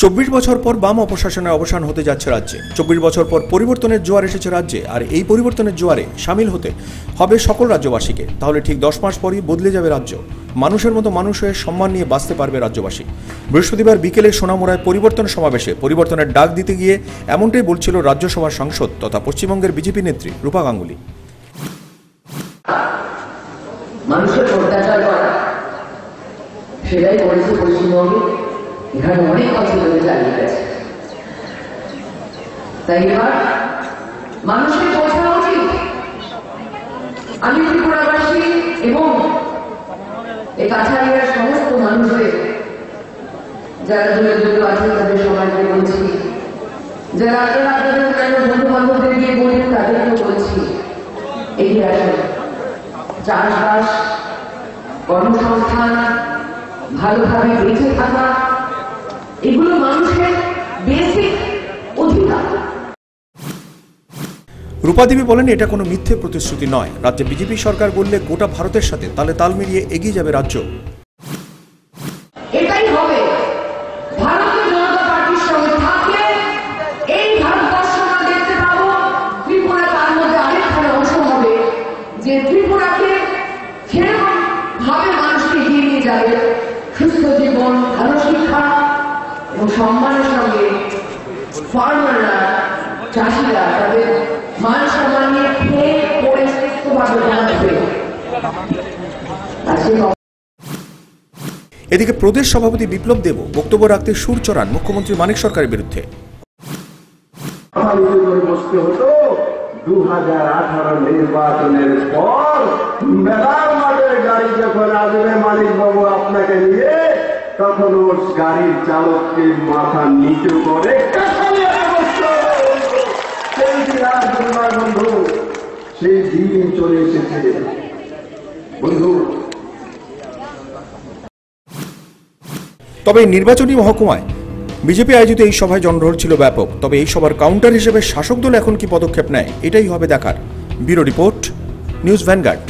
24 বছর পর বাম অপশাসনের অবসান হতে যাচ্ছে রাজ্যে। 24 বছর পর পরিবর্তনের জোয়ার এসেছে রাজ্যে, আর এই পরিবর্তনের জোয়ারে সামিল হতে হবে সকল রাজ্যবাসীকে। তাহলে ঠিক 10 মাস পরই বদলে যাবে রাজ্য, মানুষের মতো মানুষ হয়ে সম্মান নিয়ে বাঁচতে পারবে রাজ্যবাসী। বৃহস্পতিবার বিকেলে সোনামুড়ায় পরিবর্তন সমাবেশে পরিবর্তনের ডাক দিতে গিয়ে এমনটাই বলছিল রাজ্যসভার সাংসদ তথা পশ্চিমবঙ্গের বিজেপি নেত্রী রূপা গাঙ্গুলি। মানুষের অত্যাচার করা সেটাই করেছে পশ্চিমবঙ্গে, এখানে অনেক বছর ধরে চালিয়ে গেছে। তাই এবার মানুষকে বোঝা উচিত, আমি ত্রিপুরাবাসী এবং এই কাছাড়িয়ার সমস্ত মানুষদের যারা দূরে দূরে আছে তাদের সবাইকে বলছি, যারা আপনারা আপনাদের বন্ধু বান্ধবদের গিয়ে বলবেন তাদেরকেও বলছি, এগিয়ে আসুন। চাষবাস, কর্মসংস্থান, ভালোভাবে বেঁচে থাকা, এগুলো মানুষের বেসিক অধিকার। রূপা দেবী বলেন, এটা কোনো মিথ্যে প্রতিশ্রুতি নয়। রাজ্যে বিজেপি সরকার বললে গোটা ভারতের সাথে তালে তাল মিলিয়ে এগিয়ে যাবে রাজ্য। এটাই হবে ভারতীয় জনতা পার্টির সঙ্গে থাকলে এই ভারতবর্ষ আমরা দেখতে পাবো। ত্রিপুরা তার মধ্যে আরেকখানে অংশ হবে, যে ত্রিপুরাকে সেরকম ভাবে মানুষকে এগিয়ে নিয়ে যাবে, সুস্থ জীবন, ভালো শিক্ষা এবং সম্মানের সঙ্গে ফার্মাররা, চাষিরা তাদের মান সম্মান নিয়ে খেয়ে পড়ে সুস্থভাবে বাঁচবে। এদিকে প্রদেশ সভাপতি বিপ্লব দেব বক্তব্য রাখতে সুর চড়ান মুখ্যমন্ত্রী মানিক সরকারের বিরুদ্ধে। 2018 নির্বাচনের পর মেলার মাঠের গাড়ি যখন আসবে মানিক বাবু আপনাকে নিয়ে, তখন ওর গাড়ির চালককে মাথা নিচু করে বন্ধু, সেই দিন চলে এসেছে বন্ধু। তবে নির্বাচনী মহকুমায় বিজেপি আয়োজিত এই সভায় জনঢল ছিল ব্যাপক। তবে এই সভার কাউন্টার হিসেবে শাসক দল এখন কি পদক্ষেপ নেয়, এটাই হবে দেখার। Bureau report, news vanguard.